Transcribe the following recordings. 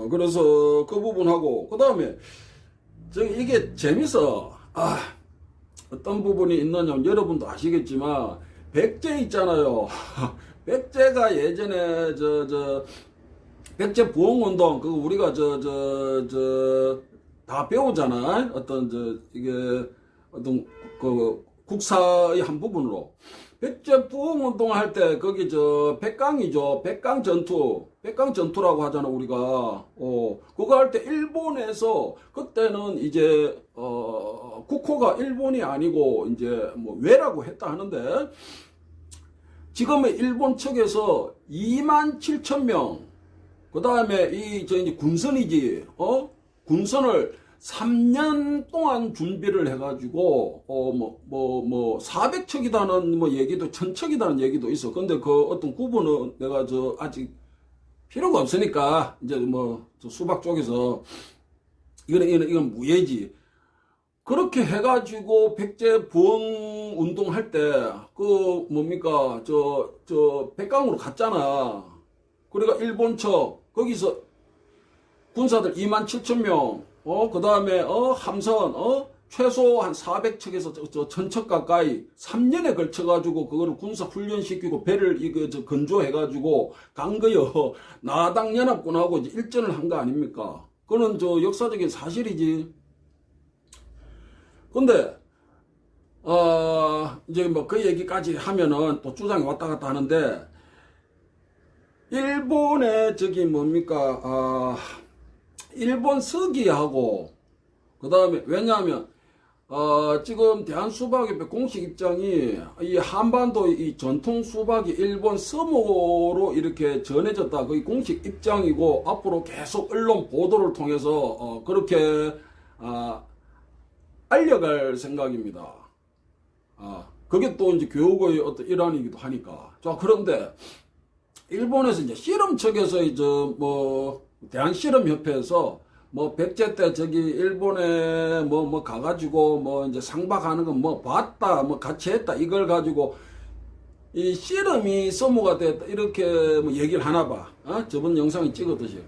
그래서 그 부분하고, 그 다음에, 이게 재밌어. 어떤 부분이 있느냐면, 여러분도 아시겠지만, 백제 있잖아요. 백제가 예전에, 백제 부흥운동, 그거 우리가 다 배우잖아. 이게, 어떤, 국사의 한 부분으로. 백제 부흥운동 할 때, 거기 백강이죠. 백강전투라고 하잖아, 우리가. 그거 할 때 일본에서, 그때는 이제, 국호가 일본이 아니고, 이제, 뭐, 왜라고 했다 하는데, 지금의 일본 측에서 27,000명, 그 다음에 이제 군선이지, 군선을 3년 동안 준비를 해가지고, 400척이다는 뭐 얘기도, 1000척이다는 얘기도 있어. 근데 그 어떤 구분은 내가 아직 필요가 없으니까, 이제 수박 쪽에서, 이건 무예지. 그렇게 해가지고 백제 부흥 운동 할 때, 백강으로 갔잖아. 그러니까 일본척, 거기서 군사들 27,000명, 그 다음에, 함선, 최소 한 400척에서 1000척 가까이 3년에 걸쳐가지고 그거를 군사 훈련시키고 배를 건조해가지고 간 거요. 나당연합군하고 이제 일전을 한 거 아닙니까? 그거는 역사적인 사실이지. 근데, 이제 뭐 그 얘기까지 하면은 또 주장이 왔다 갔다 하는데, 일본의 일본 서기하고, 그 다음에, 왜냐하면, 지금 대한수박협회 공식 입장이 이 한반도 이 전통 수박이 일본 서모로 이렇게 전해졌다. 그게 공식 입장이고, 앞으로 계속 언론 보도를 통해서, 그렇게, 알려갈 생각입니다. 그게 또 이제 교육의 어떤 일환이기도 하니까. 자, 그런데, 일본에서 이제 실험측에서 대한실험협회에서 백제 때 일본에 가가지고 이제 상박하는 거 봤다, 같이 했다, 이걸 가지고 이 실험이 서모가 됐다, 이렇게 얘기를 하나 봐. 저번 영상에 찍었듯이.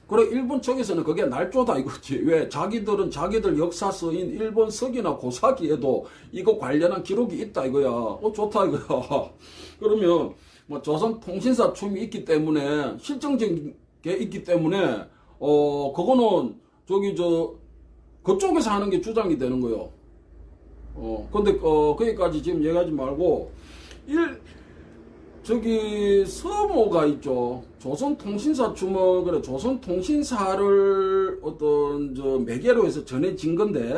그래, 일본 쪽에서는 그게 날조다 이거지. 왜? 자기들은 자기들 역사서인 일본 서기나 고사기에도 이거 관련한 기록이 있다 이거야. 좋다 이거야. 그러면, 조선 통신사 춤이 있기 때문에, 실정적인 게 있기 때문에, 그거는, 그쪽에서 하는 게 주장이 되는 거요. 근데, 거기까지 지금 얘기하지 말고, 서모가 있죠. 조선통신사 춤은, 그래, 조선통신사를 매개로 해서 전해진 건데,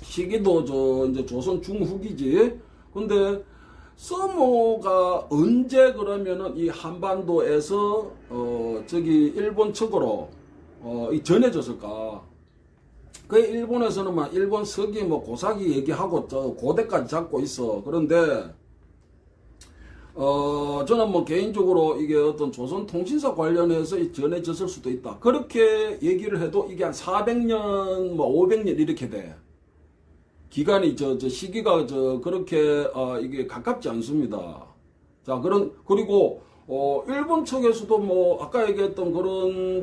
시기도 이제 조선 중후기지. 근데, 서모가 언제 그러면은 이 한반도에서, 일본 측으로, 전해졌을까? 그 일본에서는 일본 서기 고사기 얘기하고 고대까지 잡고 있어. 그런데, 저는 개인적으로 이게 어떤 조선 통신사 관련해서 전해졌을 수도 있다. 그렇게 얘기를 해도 이게 한 400년, 500년 이렇게 돼. 기간이, 시기가, 그렇게, 이게 가깝지 않습니다. 자, 그리고, 일본 측에서도 아까 얘기했던 그런,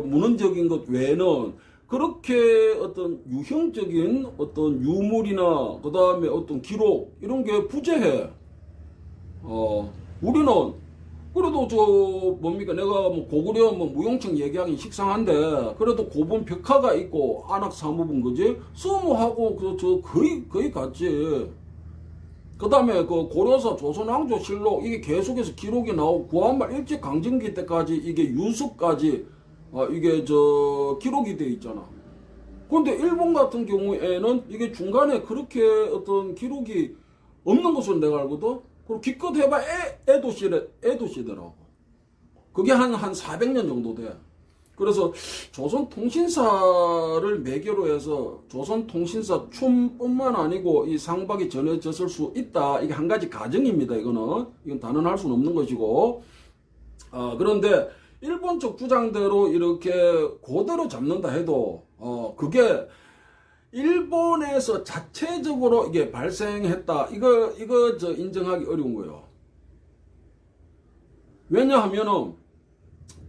문헌적인 것 외에는 그렇게 어떤 유형적인 어떤 유물이나, 그 다음에 어떤 기록, 이런 게 부재해. 우리는, 그래도 내가 고구려 무용청 얘기하기 식상한데, 그래도 고분 벽화가 있고, 안악 사무분, 그지? 서모하고, 거의 같지. 그 다음에 고려사 조선왕조실록, 이게 계속해서 기록이 나오고, 구한말 일제강점기 때까지 이게 유습까지, 이게 기록이 돼 있잖아. 근데 일본 같은 경우에는 이게 중간에 그렇게 어떤 기록이 없는 것으로 내가 알거든? 그리고 기껏 해봐 에도시더라고. 그게 한 400년 정도 돼. 그래서 조선통신사를 매개로 해서 조선통신사 춤뿐만 아니고 이 상박이 전해졌을 수 있다. 이게 한 가지 가정입니다. 이건 단언할 수는 없는 것이고. 그런데 일본 쪽 주장대로 이렇게 그대로 잡는다 해도 그게 일본에서 자체적으로 이게 발생했다. 이거 인정하기 어려운 거예요. 왜냐하면은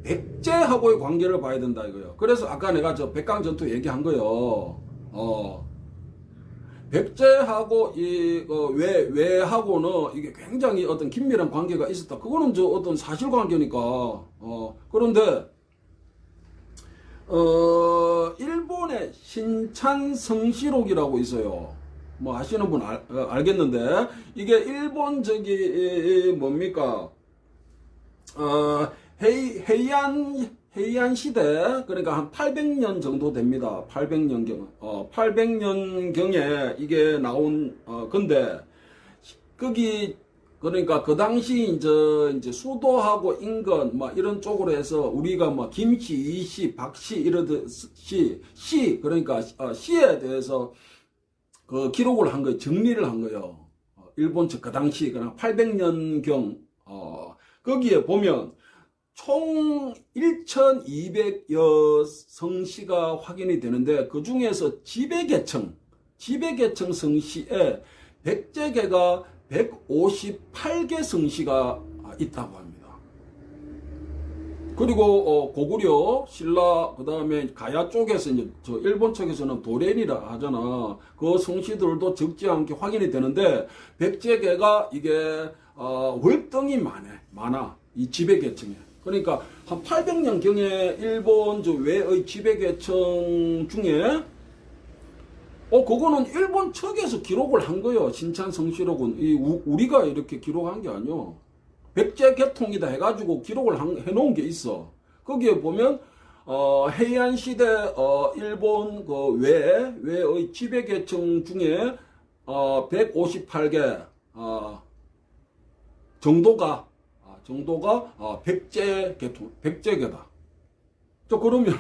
백제하고의 관계를 봐야 된다 이거요. 그래서 아까 내가 저 백강전투 얘기한 거요. 백제하고 외하고는 이게 굉장히 어떤 긴밀한 관계가 있었다. 그거는 저 어떤 사실관계니까. 그런데 일본의 신찬성시록이라고 있어요. 뭐 아시는 분 알겠는데 이게 일본 저기 뭡니까? 헤이안 시대, 그러니까 한 800년 정도 됩니다. 800년경에 이게 나온, 근데, 거기, 그러니까 그 당시 이제 수도하고 인근, 막 이런 쪽으로 해서 우리가 뭐 김씨, 이씨, 박씨, 이러듯이, 그러니까, 시에 대해서 그 기록을 한 거예요. 정리를 한 거예요. 일본 측 그 당시, 그냥 800년경, 거기에 보면, 총 1200여 성씨가 확인이 되는데 그 중에서 지배계층 성씨에 백제계가 158개 성씨가 있다고 합니다. 그리고 고구려, 신라, 그 다음에 가야 쪽에서 이제 저 일본 측에서는 도련이라 하잖아. 그 성씨들도 적지 않게 확인이 되는데 백제계가 이게 월등히 많아. 이 지배계층에. 그러니까 한 800년경에 일본 저 외의 지배계층 중에 그거는 일본 측에서 기록을 한 거예요. 신찬성시록은 우리가 이렇게 기록한 게 아니요. 백제계통이다 해가지고 기록을 해놓은 게 있어. 거기에 보면 헤이안 시대 일본 그 외의 지배계층 중에 158개 정도가 백제계다. 저 그러면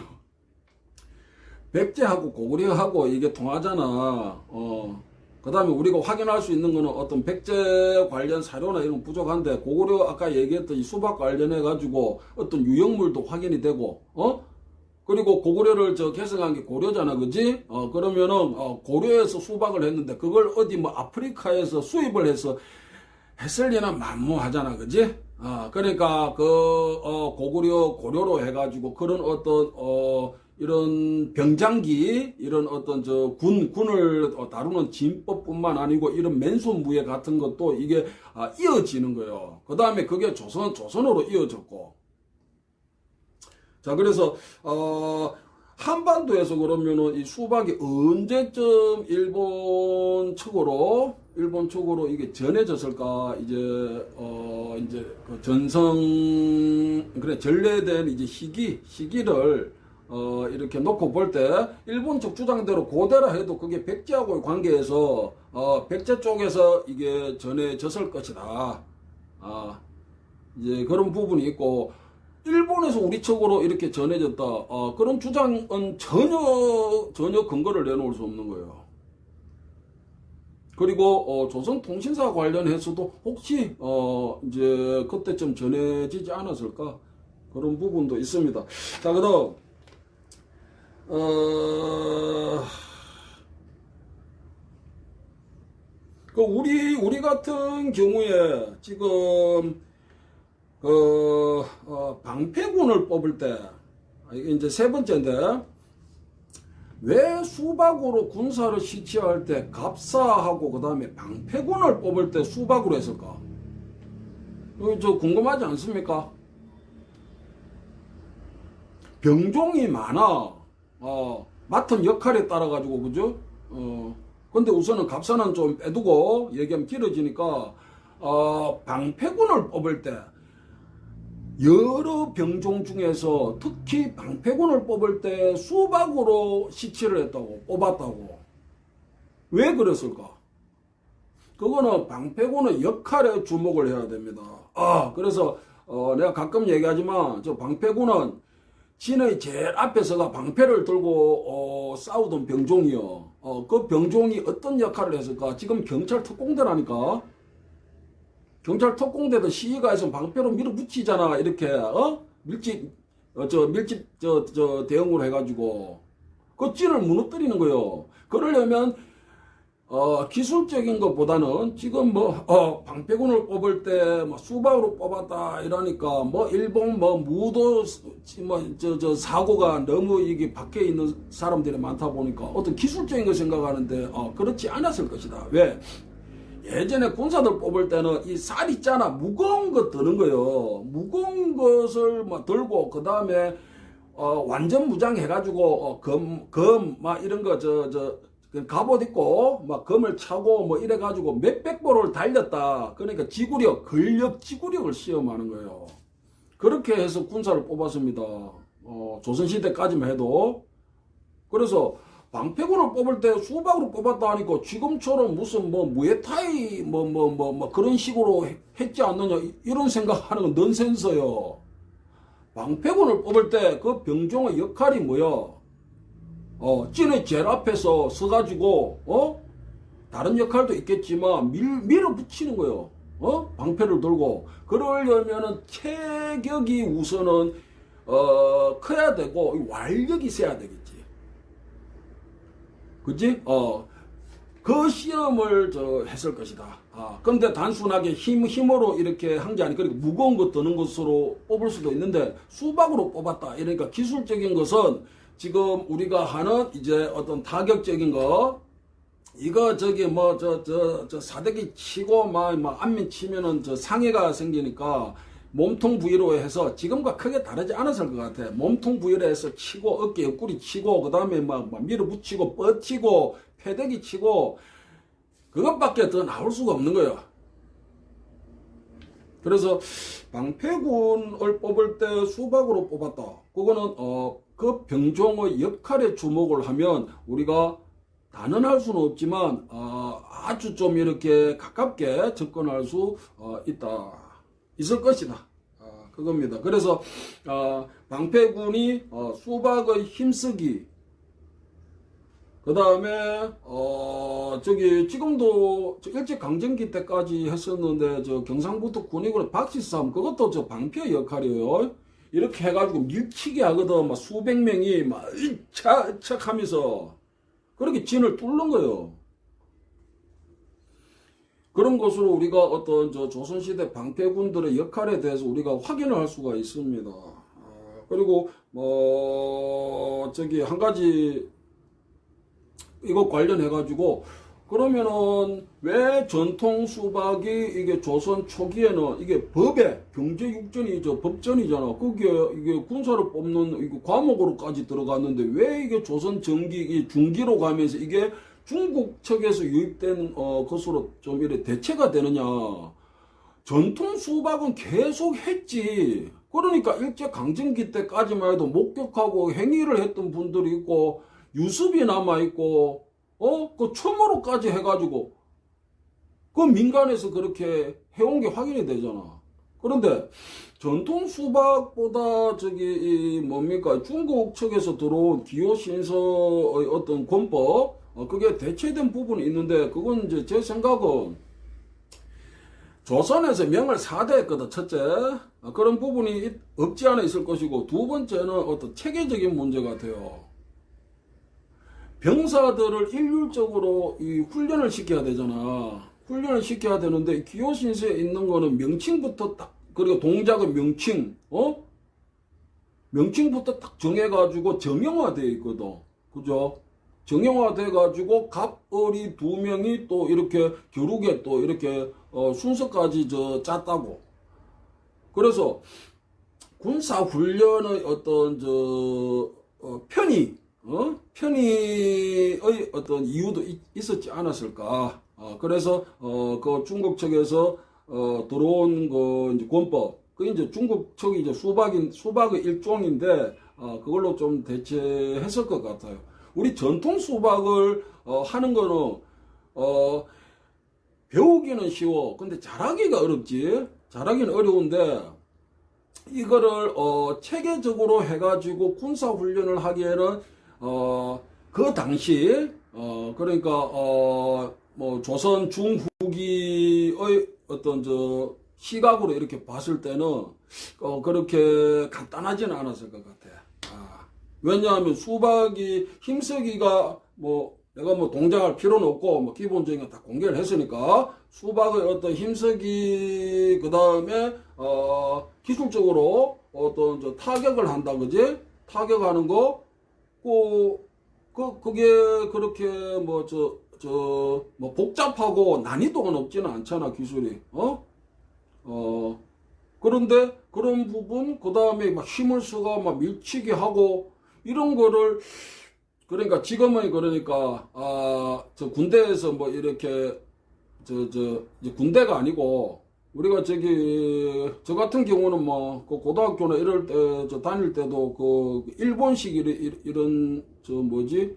백제하고 고구려하고 이게 통하잖아. 그 다음에 우리가 확인할 수 있는 거는 어떤 백제 관련 사료나 이런 부족한데 고구려 아까 얘기했던 이 수박 관련해 가지고 어떤 유형물도 확인이 되고, 그리고 고구려를 개성한 게 고려잖아, 그지? 그러면은 고려에서 수박을 했는데 그걸 어디 뭐 아프리카에서 수입을 해서 했을 리는 만무하잖아, 그지? 그러니까 고려로 해가지고 그런 어떤 이런 병장기, 이런 어떤 군을 다루는 진법뿐만 아니고 이런 맨손무예 같은 것도 이게 이어지는 거예요. 그 다음에 그게 조선으로 이어졌고. 자, 그래서 한반도에서 그러면은 이 수박이 언제쯤 일본 쪽으로 이게 전해졌을까? 이제 그 전래된 이제 시기를 이렇게 놓고 볼 때 일본 쪽 주장대로 고대라 해도 그게 백제하고의 관계에서 백제 쪽에서 이게 전해졌을 것이다. 이제 그런 부분이 있고, 일본에서 우리 쪽으로 이렇게 전해졌다. 그런 주장은 전혀 근거를 내놓을 수 없는 거예요. 그리고 조선통신사 관련해서도 혹시 이제 그때쯤 전해지지 않았을까, 그런 부분도 있습니다. 자, 그다음 우리 같은 경우에 지금 방패군을 뽑을 때, 이게 이제 세 번째인데, 왜 수박으로 군사를 시치할 때 갑사하고 그 다음에 방패군을 뽑을 때 수박으로 했을까? 저 궁금하지 않습니까? 병종이 많아. 맡은 역할에 따라 가지고, 그죠? 근데 우선은 갑사는 좀 빼두고 얘기하면 길어지니까, 방패군을 뽑을 때 여러 병종 중에서 특히 방패군을 뽑을 때 수박으로 시치를 했다고, 뽑았다고. 왜 그랬을까? 그거는 방패군의 역할에 주목을 해야 됩니다. 그래서 내가 가끔 얘기하지만 저 방패군은 진의 제일 앞에서가 방패를 들고 싸우던 병종이요. 그 병종이 어떤 역할을 했을까? 지금 경찰 특공대라니까. 경찰 특공대도 시위가에서 방패로 밀어붙이잖아. 이렇게 밀집 대응으로 해가지고 그 찐을 무너뜨리는 거요. 그러려면 기술적인 것보다는 지금 방패군을 뽑을 때 수박으로 뽑았다 이러니까 일본 무도 사고가 너무 이게 밖에 있는 사람들이 많다 보니까 어떤 기술적인 걸 생각하는데 그렇지 않았을 것이다. 왜? 예전에 군사들 뽑을 때는 이 살 있잖아. 무거운 거 드는 거요. 무거운 것을 들고 그 다음에 완전 무장해가지고 막 이런 거 갑옷 입고 막 검을 차고 이래가지고 몇백 보를 달렸다. 그러니까 근력 지구력을 시험하는 거예요. 그렇게 해서 군사를 뽑았습니다. 조선시대까지만 해도. 그래서 방패군을 뽑을 때 수박으로 뽑았다 하니까 지금처럼 무슨 무에타이 그런 식으로 했지 않느냐 이런 생각하는 건 넌센스예요. 방패군을 뽑을 때 그 병종의 역할이 뭐야? 찐의 제일 앞에서 서가지고 다른 역할도 있겠지만 밀어붙이는 거예요. 방패를 들고 그러려면은 체격이 우선은 커야 되고 완력이 세야 되겠지. 그치? 그 시험을 했을 것이다. 근데 단순하게 힘으로 이렇게 한 게 아니고, 그러니까 무거운 거 드는 것으로 뽑을 수도 있는데, 수박으로 뽑았다. 이러니까 기술적인 것은 지금 우리가 하는 이제 어떤 타격적인 거, 이거 사대기 치고 안면 치면은 상해가 생기니까 몸통 부위로 해서 지금과 크게 다르지 않았을 것 같아. 몸통 부위로 해서 치고 어깨 옆구리 치고 그 다음에 밀어붙이고 뻗치고 패대기 치고 그것밖에 더 나올 수가 없는 거예요. 그래서 방패군을 뽑을 때 수박으로 뽑았다. 그거는 그 병종의 역할에 주목을 하면 우리가 단언할 수는 없지만 아주 좀 이렇게 가깝게 접근할 수 있을 것이다. 그겁니다. 그래서 방패군이 수박의 힘쓰기, 그 다음에 지금도 일제강점기 때까지 했었는데 경상북도 군의군 박시싸움, 그것도 방패 역할이에요. 이렇게 해가지고 밀치기 하거든. 수백 명이 척 하면서 그렇게 진을 뚫는 거예요. 그런 것으로 우리가 어떤 조선시대 방패군들의 역할에 대해서 우리가 확인을 할 수가 있습니다. 그리고 한 가지 이거 관련해 가지고 그러면은 왜 전통 수박이 이게 조선 초기에는 이게 법에 경제육전이 법전이잖아. 그게 이게 군사를 뽑는 이게 과목으로까지 들어갔는데 왜 이게 조선 전기 중기로 가면서 이게 중국 측에서 유입된 것으로 좀 이렇게 대체가 되느냐. 전통 수박은 계속 했지. 그러니까 일제강점기 때까지만 해도 목격하고 행위를 했던 분들이 있고 유습이 남아있고 그 처음으로까지 해가지고 그 민간에서 그렇게 해온 게 확인이 되잖아. 그런데 전통 수박보다 중국 측에서 들어온 기호신서의 어떤 권법 그게 대체된 부분이 있는데 그건 이제 제 생각은 조선에서 명을 4대 했거든. 첫째 그런 부분이 없지 않아 있을 것이고 두 번째는 어떤 체계적인 문제 같아요. 병사들을 일률적으로 훈련을 시켜야 되잖아. 훈련을 시켜야 되는데 기호신서에 있는 거는 명칭부터 딱 그리고 동작의 명칭 명칭부터 딱 정해가지고 정형화되어 있거든. 그죠? 정형화돼가지고 갑을이 2명이 또 이렇게 겨루게 또 이렇게 순서까지 짰다고. 그래서 군사훈련의 어떤 편의의 어떤 이유도 있었지 않았을까. 그래서 그 중국 측에서 들어온 그 이제 권법, 그 이제 중국 측이 이제 수박의 일종인데 그걸로 좀 대체했을 것 같아요. 우리 전통 수박을 하는 거는 배우기는 쉬워. 근데 잘하기가 어렵지. 잘하기는 어려운데 이거를 체계적으로 해가지고 군사 훈련을 하기에는 그 당시 그러니까 조선 중후기의 어떤 시각으로 이렇게 봤을 때는 그렇게 간단하지는 않았을 것 같아. 왜냐하면 수박이 힘쓰기가 내가 뭐 동작할 필요는 없고 뭐 기본적인 거 다 공개를 했으니까 수박의 어떤 힘쓰기 그 다음에 기술적으로 어떤 저 타격을 한다 그지? 타격하는 거 그게 그렇게 뭐 뭐 복잡하고 난이도가 높지는 않잖아 기술이 그런데 그런 부분 그 다음에 막 힘을 쓰고 막 밀치기 하고 이런 거를 그러니까 지금은 그러니까 저 군대에서 뭐 이렇게 이제 군대가 아니고 우리가 저 같은 경우는 뭐 그 고등학교나 이럴 때 저 다닐 때도 그 일본식 이런 저 뭐지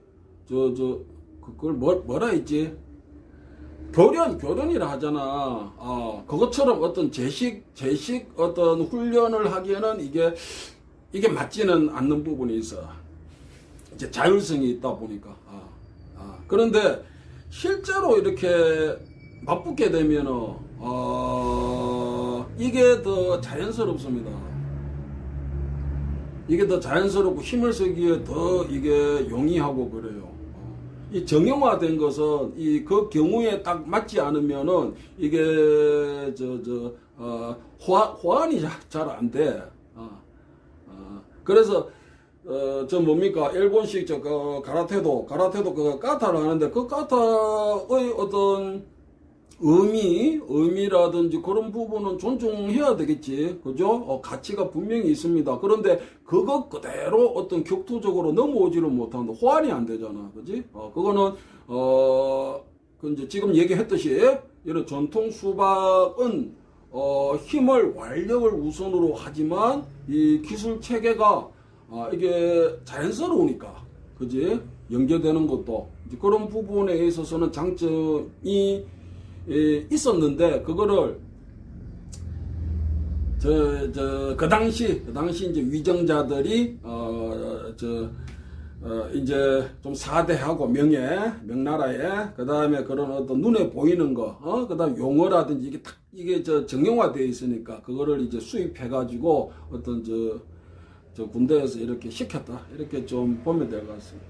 그걸 뭐라 했지 교련이라 하잖아. 그것처럼 어떤 제식 어떤 훈련을 하기에는 이게 맞지는 않는 부분이 있어. 이제 자율성이 있다 보니까. 그런데 실제로 이렇게 맞붙게 되면은 이게 더 자연스럽습니다. 이게 더 자연스럽고 힘을 쓰기에 더 이게 용이하고 그래요. 이 정형화된 것은 그 경우에 딱 맞지 않으면은 이게 호환이 잘 안 돼. 그래서 저 뭡니까 일본식 가라테도 그 까타를 하는데 그 까타의 어떤 의미라든지 그런 부분은 존중해야 되겠지. 그죠? 가치가 분명히 있습니다. 그런데 그것 그대로 어떤 격투적으로 넘어오지를 못하는데 호환이 안 되잖아. 그지? 그거는, 그 이제 지금 얘기했듯이 이런 전통 수박은, 힘을, 완력을 우선으로 하지만 이 기술 체계가, 이게 자연스러우니까. 그지? 연계되는 것도. 그런 부분에 있어서는 장점이 있었는데 그거를 그 당시 이제 위정자들이 이제 좀 사대하고 명나라에 그다음에 그런 어떤 눈에 보이는 거 그다음 용어라든지 이게 정형화되어 있으니까 그거를 이제 수입해 가지고 어떤 저 군대에서 이렇게 시켰다 이렇게 좀 보면 될 것 같습니다.